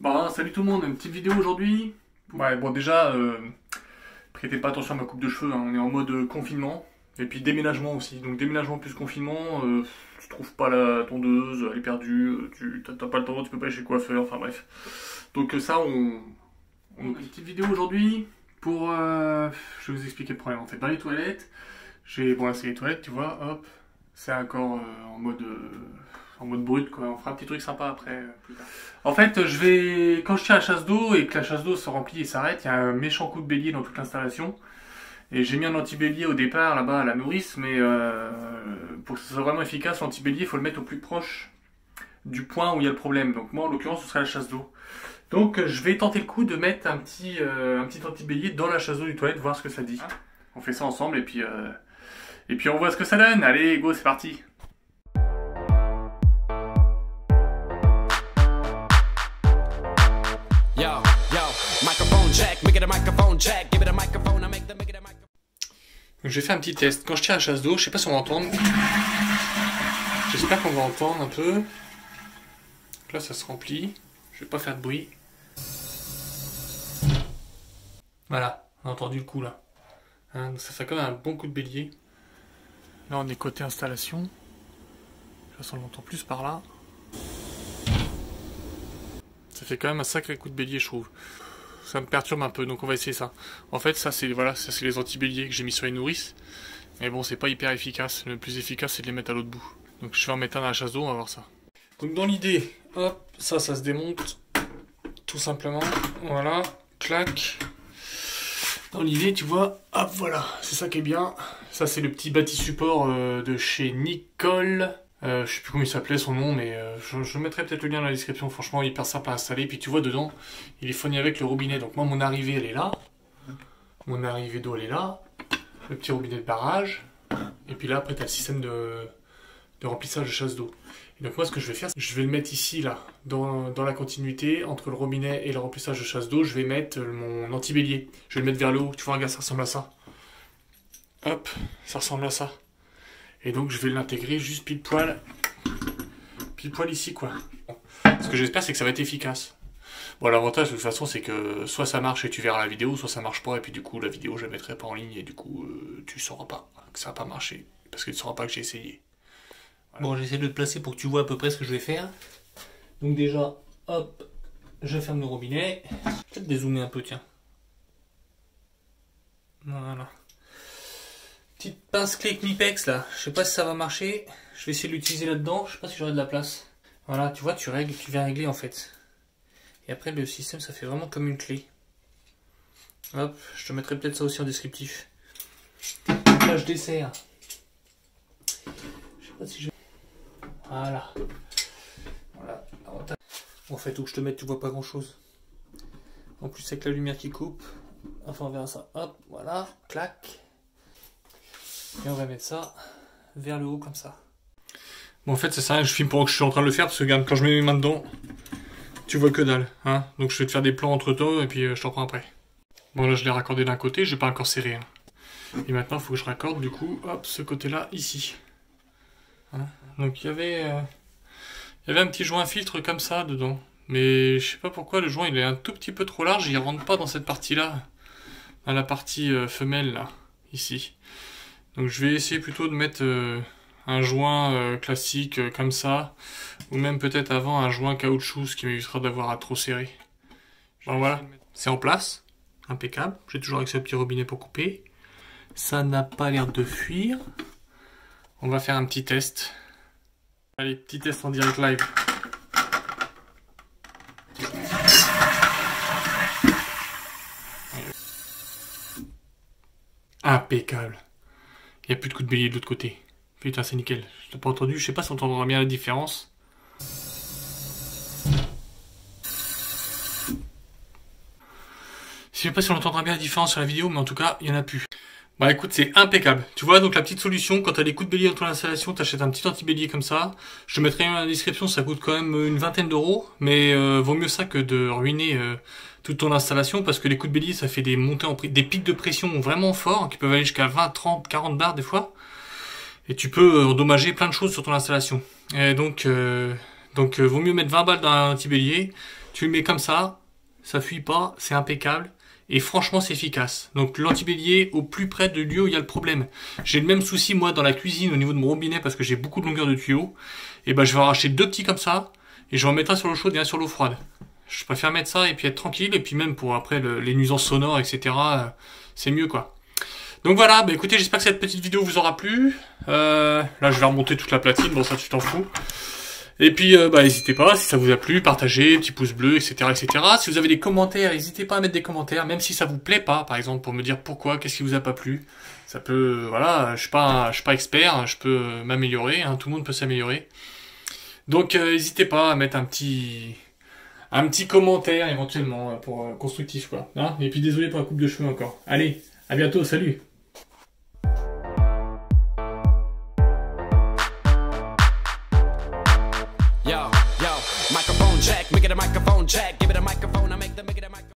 Bon, salut tout le monde, une petite vidéo aujourd'hui. Ouais, bon déjà, prêtez pas attention à ma coupe de cheveux, hein. On est en mode confinement. Et puis déménagement aussi. Donc déménagement plus confinement, tu trouves pas la tondeuse, elle est perdue, tu t'as pas le temps, tu peux pas aller chez le coiffeur, enfin bref. Donc ça, on a une petite vidéo aujourd'hui pour... je vais vous expliquer le problème en fait. Dans les toilettes, bon là c'est les toilettes, tu vois, hop, c'est encore en mode brut quoi. On fera un petit truc sympa après, plus tard. En fait, quand je tiens la chasse d'eau et que la chasse d'eau se remplit et s'arrête, il y a un méchant coup de bélier dans toute l'installation. Et j'ai mis un anti-bélier au départ là-bas à la nourrice, mais pour que ce soit vraiment efficace, l'anti-bélier, il faut le mettre au plus proche du point où il y a le problème. Donc moi, en l'occurrence, ce serait la chasse d'eau. Donc je vais tenter le coup de mettre un petit anti-bélier dans la chasse d'eau du toilette, voir ce que ça dit. On fait ça ensemble et puis on voit ce que ça donne. Allez, go, c'est parti. Donc je vais faire un petit test. Quand je tiens la chasse d'eau, je sais pas si on va entendre. J'espère qu'on va entendre un peu. Donc là ça se remplit. Je vais pas faire de bruit. Voilà, on a entendu le coup là. Hein, donc ça fait quand même un bon coup de bélier. Là on est côté installation. De toute façon on l'entend plus par là. Ça fait quand même un sacré coup de bélier je trouve. Ça me perturbe un peu, donc on va essayer ça. En fait, ça c'est les anti-béliers que j'ai mis sur les nourrices. Mais bon, c'est pas hyper efficace. Le plus efficace, c'est de les mettre à l'autre bout. Donc je vais en mettre un dans la chasse d'eau, on va voir ça. Donc dans l'idée, hop, ça se démonte. Tout simplement. Voilà, clac. Dans l'idée, tu vois, hop, voilà. C'est ça qui est bien. Ça, c'est le petit bâti support de chez Nicole. Je sais plus comment il s'appelait son nom, mais je mettrai peut-être le lien dans la description. Franchement, hyper simple à installer. Puis tu vois, dedans, il est fourni avec le robinet. Donc moi, mon arrivée, elle est là. Mon arrivée d'eau, elle est là. Le petit robinet de barrage. Et puis là, après, tu as le système de remplissage de chasse d'eau. Et donc moi, ce que je vais faire, je vais le mettre ici, là, dans la continuité, entre le robinet et le remplissage de chasse d'eau. Je vais mettre mon anti-bélier. Je vais le mettre vers le haut. Tu vois, regarde, ça ressemble à ça. Hop, ça ressemble à ça. Et donc je vais l'intégrer juste pile poil ici quoi. Ce que j'espère c'est que ça va être efficace. Bon, l'avantage de toute façon c'est que soit ça marche et tu verras la vidéo, soit ça marche pas et puis du coup la vidéo je la mettrai pas en ligne et du coup tu sauras pas que ça va pas marché parce que tu sauras pas que j'ai essayé. Voilà. Bon, j'essaie de te placer pour que tu vois à peu près ce que je vais faire. Donc déjà, hop, je ferme le robinet. Je vais peut-être dézoomer un peu, tiens. Voilà. Petite pince clé Knipex là, je sais pas si ça va marcher, je vais essayer de l'utiliser là-dedans, je sais pas si j'aurai de la place. Voilà, tu vois, tu viens régler en fait. Et après le système ça fait vraiment comme une clé. Hop, je te mettrai peut-être ça aussi en descriptif. Donc là je desserre. Je sais pas si je... Voilà. Voilà. Bon, en fait où je te mette tu vois pas grand chose. En plus avec la lumière qui coupe. Enfin on verra ça. Hop, voilà, clac. Et on va mettre ça vers le haut comme ça. Bon en fait ça sert à rien que je filme pendant que je suis en train de le faire parce que regarde quand je mets mes mains dedans, tu vois que dalle. Hein, donc je vais te faire des plans entre temps et puis je t'en prends après. Bon là je l'ai raccordé d'un côté, j'ai pas encore serré. Hein. Et maintenant il faut que je raccorde du coup, hop, ce côté là ici. Hein, donc il y avait un petit joint filtre comme ça dedans. Mais je sais pas pourquoi le joint il est un tout petit peu trop large, il rentre pas dans cette partie là. Dans la partie femelle là, ici. Donc je vais essayer plutôt de mettre un joint classique comme ça, ou même peut-être avant un joint caoutchouc, ce qui m'évitera d'avoir à trop serrer. Bon voilà, c'est en place, impeccable, j'ai toujours accès au petit robinet pour couper. Ça n'a pas l'air de fuir. On va faire un petit test. Allez, petit test en direct live. Impeccable. Il n'y a plus de coup de bélier de l'autre côté. Putain, c'est nickel. Je l'ai pas entendu. Je sais pas si on entendra bien la différence. Je sais pas si on entendra bien la différence sur la vidéo, mais en tout cas, il y en a plus. Bah écoute, c'est impeccable. Tu vois, donc la petite solution, quand tu as des coups de bélier dans ton installation, tu achètes un petit anti-bélier comme ça. Je te mettrai dans la description, ça coûte quand même une vingtaine d'euros. Mais vaut mieux ça que de ruiner toute ton installation, parce que les coups de bélier, ça fait des montées des pics de pression vraiment forts, qui peuvent aller jusqu'à 20, 30, 40 bars des fois. Et tu peux endommager plein de choses sur ton installation. Et donc vaut mieux mettre 20 balles dans un anti-bélier Tu le mets comme ça fuit pas, c'est impeccable. Et franchement, c'est efficace. Donc l'antibélier au plus près de lieu où il y a le problème. J'ai le même souci, moi, dans la cuisine, au niveau de mon robinet, parce que j'ai beaucoup de longueur de tuyaux. Et ben, je vais en racheter 2 petits comme ça, et je vais en mettre un sur l'eau chaude et un sur l'eau froide. Je préfère mettre ça et puis être tranquille, et puis même pour après les nuisances sonores, etc., c'est mieux, quoi. Donc voilà, bah écoutez, j'espère que cette petite vidéo vous aura plu. Là, je vais remonter toute la platine, bon ça tu t'en fous. Et puis, bah, n'hésitez pas, si ça vous a plu, partagez, petit pouce bleu, etc., etc. Si vous avez des commentaires, n'hésitez pas à mettre des commentaires, même si ça vous plaît pas, par exemple, pour me dire pourquoi, qu'est-ce qui vous a pas plu. Ça peut, voilà, je suis pas expert, je peux m'améliorer, hein, tout le monde peut s'améliorer. Donc, n'hésitez pas à mettre un petit commentaire, éventuellement, pour constructif, quoi. Hein. Et puis, désolé pour la coupe de cheveux encore. Allez, à bientôt, salut!